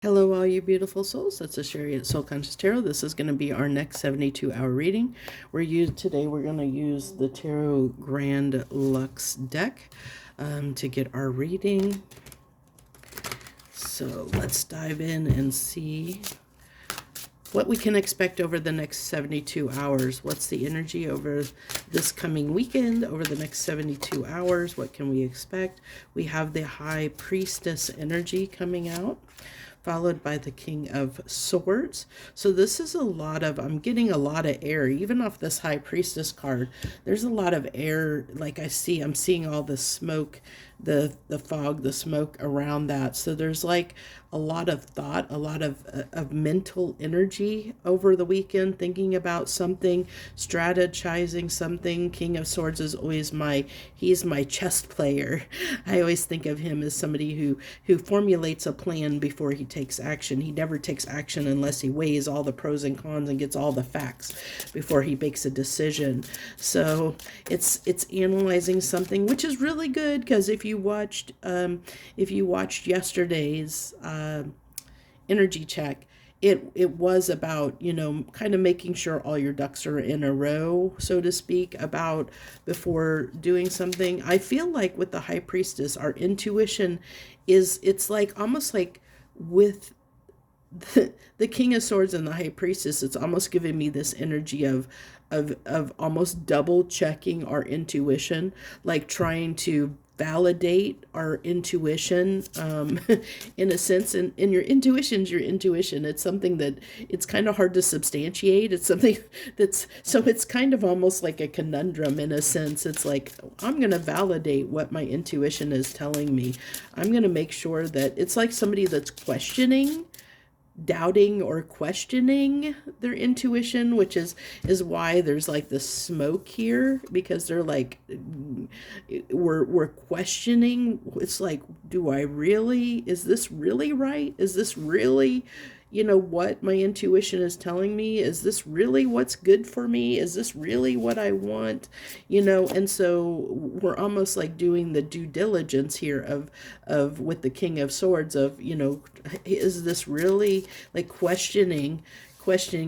Hello, all you beautiful souls. That's a Sherry at Soul Conscious Tarot. This is going to be our next 72-hour reading. Today we're going to use the Tarot Grand Lux deck to get our reading. So let's dive in and see what we can expect over the next 72 hours. What's the energy over this coming weekend, over the next 72 hours? What can we expect? We have the High Priestess energy coming out, followed by the King of Swords. So this is I'm getting a lot of air, even off this High Priestess card. There's a lot of air, I'm seeing all the smoke, the fog, the smoke around that. So there's like a lot of thought, a lot of mental energy over the weekend, thinking about something, strategizing something. King of Swords is always he's my chess player. I always think of him as somebody who formulates a plan before he takes action. He never takes action unless he weighs all the pros and cons and gets all the facts before he makes a decision. So it's analyzing something, which is really good, because if you watched yesterday's energy check, it was about, kind of making sure all your ducks are in a row, so to speak, about before doing something. I feel like with the High Priestess, our intuition it's like almost like with the King of Swords and the High Priestess, it's almost giving me this energy of almost double checking our intuition, like trying to validate our intuition, in a sense. And your intuition's your intuition. It's something that it's kind of hard to substantiate. It's something it's kind of almost like a conundrum in a sense. It's like, I'm going to validate what my intuition is telling me. I'm going to make sure that it's like somebody that's doubting or questioning their intuition, which is why there's like the smoke here, because they're like, we're questioning. It's like, is this really right? Is this really, what my intuition is telling me? Is this really what's good for me? Is this really what I want? And so we're almost like doing the due diligence here of with the King of Swords of, is this really, like, questioning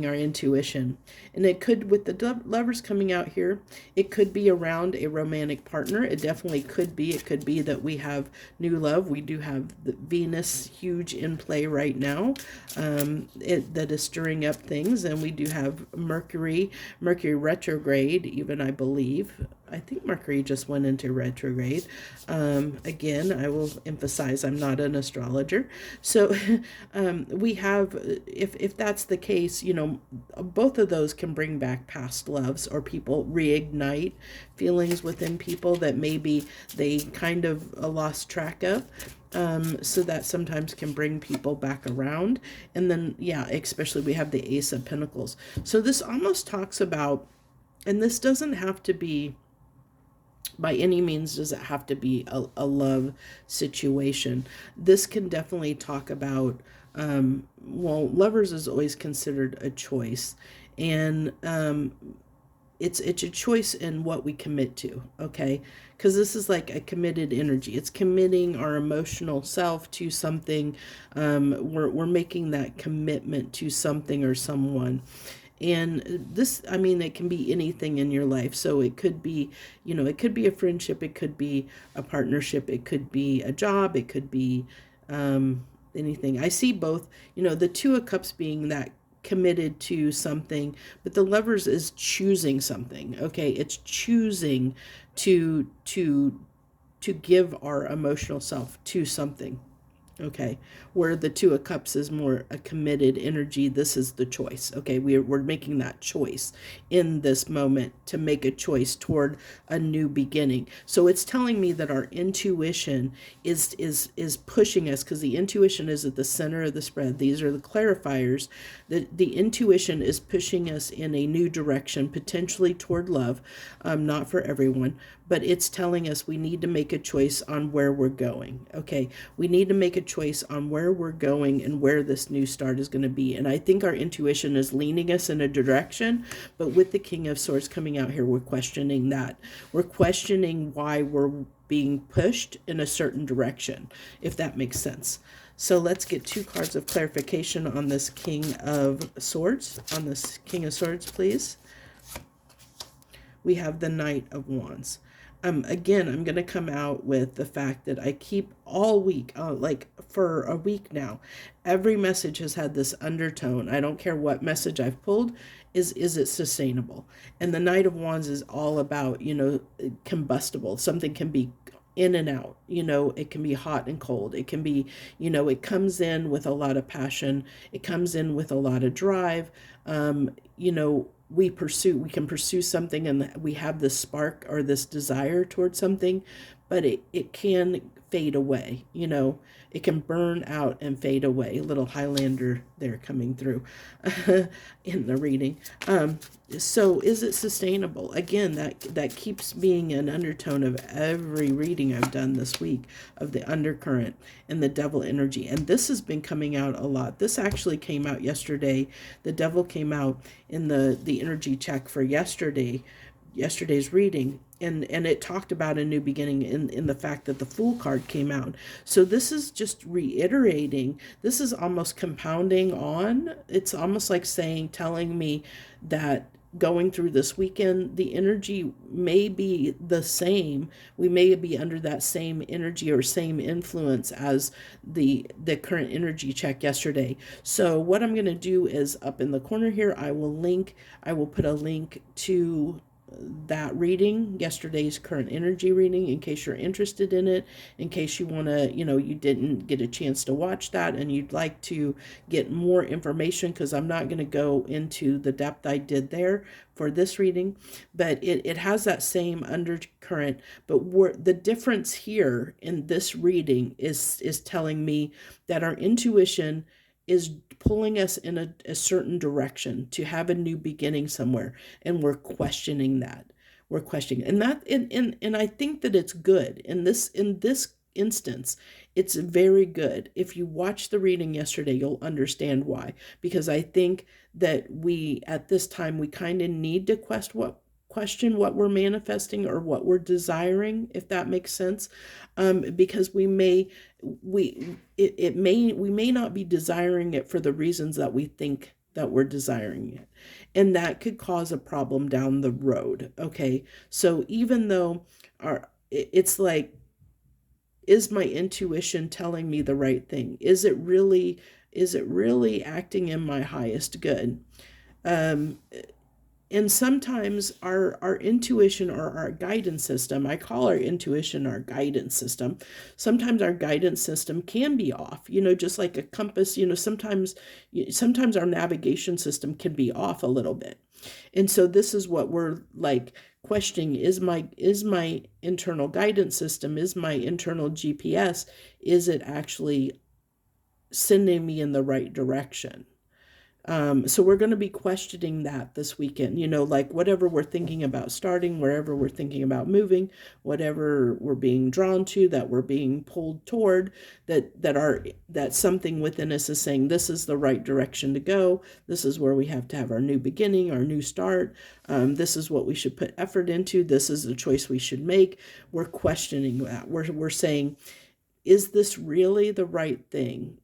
our intuition. And it could, with the Lovers coming out here, it could be around a romantic partner. It definitely could be. It could be that we have new love. We do have the Venus huge in play right now, that is stirring up things. And we do have Mercury retrograde, even, I believe. I think Mercury just went into retrograde. Again, I will emphasize I'm not an astrologer. So we have, if that's the case, both of those can bring back past loves, or people reignite feelings within people that maybe they kind of lost track of. So that sometimes can bring people back around. And then, yeah, especially we have the Ace of Pentacles. So this almost talks about, and this doesn't have to be, by any means does it have to be a love situation. This can definitely talk about, Lovers is always considered a choice. And it's a choice in what we commit to, okay? Because this is like a committed energy. It's committing our emotional self to something. We're making that commitment to something or someone. And this, it can be anything in your life. So it could be, it could be a friendship, it could be a partnership, it could be a job, it could be anything. I see both, the Two of Cups being that committed to something, but the Lovers is choosing something. Okay, it's choosing to give our emotional self to something. Okay, where the Two of Cups is more a committed energy. This is the choice. Okay, we're making that choice in this moment, to make a choice toward a new beginning. So it's telling me that our intuition is pushing us, because the intuition is at the center of the spread. These are the clarifiers. The intuition is pushing us in a new direction, potentially toward love. Not for everyone, but it's telling us we need to make a choice on where we're going. Okay, we need to make a choice on where we're going and where this new start is going to be. And I think our intuition is leaning us in a direction, but with the King of Swords coming out here, we're questioning that. We're questioning why we're being pushed in a certain direction, if that makes sense. So let's get 2 cards of clarification on this King of Swords. On this King of Swords, please. We have the Knight of Wands. Again, I'm going to come out with the fact that I keep all week, like for a week now, every message has had this undertone. I don't care what message I've pulled, is it sustainable? And the Knight of Wands is all about, combustible. Something can be in and out, it can be hot and cold. It can be, it comes in with a lot of passion. It comes in with a lot of drive. We can pursue something, and we have this spark or this desire towards something, but it can fade away. It can burn out and fade away. A little Highlander there coming through in the reading. So is it sustainable? Again, that keeps being an undertone of every reading I've done this week, of the undercurrent and the devil energy. And this has been coming out a lot. This actually came out yesterday. The devil came out in the energy check for yesterday's reading, and it talked about a new beginning in the fact that the Fool card came out. So this is just reiterating. This is almost compounding on. It's almost like telling me that going through this weekend, the energy may be the same. We may be under that same energy or same influence as the current energy check yesterday. So what I'm going to do is, up in the corner here, I will put a link to that reading, yesterday's current energy reading, in case you're interested in it, in case you want to, you didn't get a chance to watch that and you'd like to get more information, because I'm not going to go into the depth I did there for this reading, but it has that same undercurrent. But the difference here in this reading is telling me that our intuition is pulling us in a certain direction to have a new beginning somewhere, and we're questioning that. And I think that it's good in this instance. It's very good. If you watch the reading yesterday, you'll understand why, because I think that we at this time, we kind of need to question what we're manifesting or what we're desiring, if that makes sense, because we may not be desiring it for the reasons that we think that we're desiring it, and that could cause a problem down the road. Okay, so even though it's like, is my intuition telling me the right thing? Is it really acting in my highest good? And sometimes our intuition, or our guidance system, I call our intuition our guidance system. Sometimes our guidance system can be off, just like a compass, sometimes our navigation system can be off a little bit. And so this is what we're like questioning. Is my internal guidance system, is my internal GPS, is it actually sending me in the right direction? So we're going to be questioning that this weekend, like whatever we're thinking about starting, wherever we're thinking about moving, whatever we're being drawn to, that we're being pulled toward, that something within us is saying, this is the right direction to go. This is where we have to have our new beginning, our new start. This is what we should put effort into. This is the choice we should make. We're questioning that. We're saying, is this really the right thing?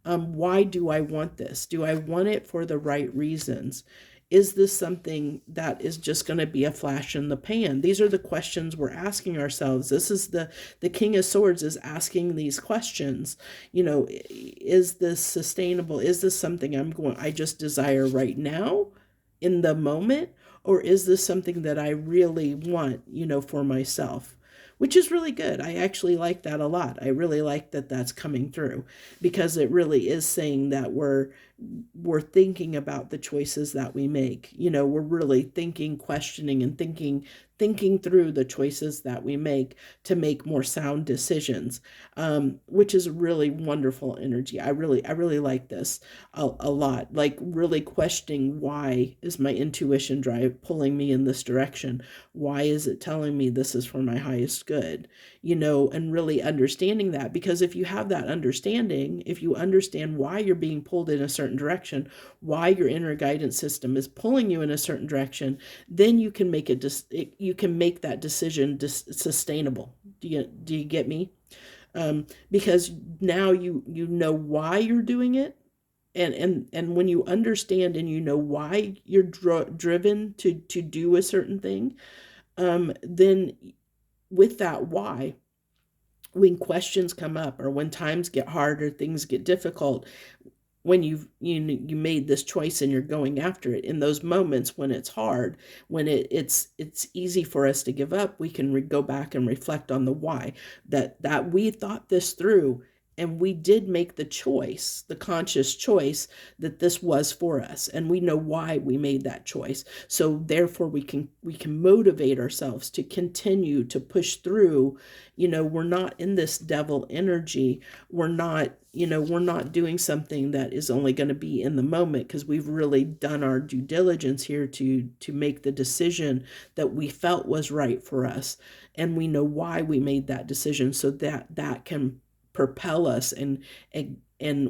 Why do I want this? Do I want it for the right reasons? Is this something that is just going to be a flash in the pan? These are the questions we're asking ourselves. This is the King of Swords is asking these questions. Is this sustainable? Is this something I just desire right now in the moment? Or is this something that I really want, for myself? Which is really good. I actually like that a lot. I really like that that's coming through, because it really is saying that we're thinking about the choices that we make. We're really thinking, questioning, and thinking through the choices that we make to make more sound decisions, which is really wonderful energy. I really like this a lot. Like really questioning, why is my intuition drive pulling me in this direction? Why is it telling me this is for my highest good? And really understanding that, because if you have that understanding, if you understand why you're being pulled in a certain direction, why your inner guidance system is pulling you in a certain direction, then you can make that decision sustainable. Do you get me? because now you know why you're doing it. And when you understand and you know why you're driven to do a certain thing, then with that why, when questions come up or when times get hard or things get difficult, when you made this choice and you're going after it, in those moments when it's hard, when it's easy for us to give up, we can go back and reflect on the why, that we thought this through, and we did make the choice, the conscious choice, that this was for us, and we know why we made that choice. So therefore we can motivate ourselves to continue to push through. We're not in this devil energy. We're not doing something that is only going to be in the moment, because we've really done our due diligence here to make the decision that we felt was right for us, and we know why we made that decision, so that can propel us, and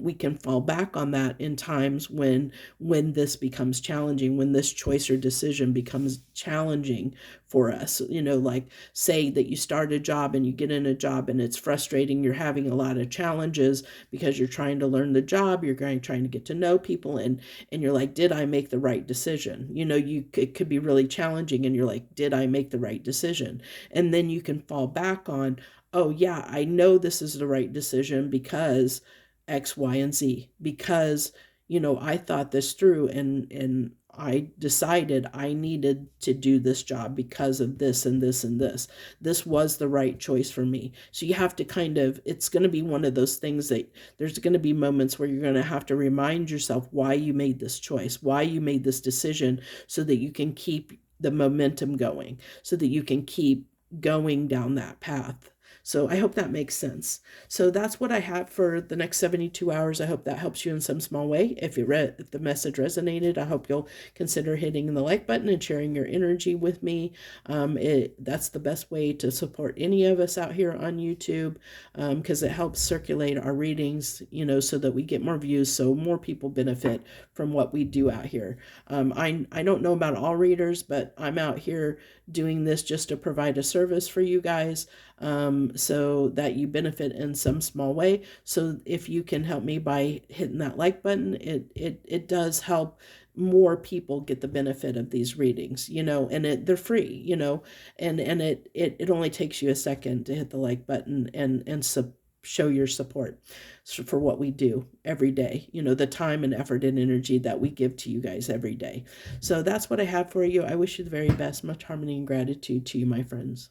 we can fall back on that in times when this becomes challenging, when this choice or decision becomes challenging for us. Like, say that you start a job and you get in a job and it's frustrating, you're having a lot of challenges because you're trying to learn the job, you're trying to get to know people, and you're like, did I make the right decision? It could be really challenging, and you're like, did I make the right decision? And then you can fall back on, oh yeah, I know this is the right decision because X, Y, and Z. Because, I thought this through, and I decided I needed to do this job because of this and this and this. This was the right choice for me. So you have to it's going to be one of those things that there's going to be moments where you're going to have to remind yourself why you made this choice, why you made this decision, so that you can keep the momentum going, so that you can keep going down that path. So I hope that makes sense. So that's what I have for the next 72 hours. I hope that helps you in some small way. If the message resonated, I hope you'll consider hitting the like button and sharing your energy with me. That's the best way to support any of us out here on YouTube, because it helps circulate our readings, so that we get more views, so more people benefit from what we do out here. I don't know about all readers, but I'm out here doing this just to provide a service for you guys, so that you benefit in some small way. So if you can help me by hitting that like button, it does help more people get the benefit of these readings, and they're free, and it only takes you a second to hit the like button and show your support for what we do every day, the time and effort and energy that we give to you guys every day. So that's what I have for you. I wish you the very best. Much harmony and gratitude to you, my friends.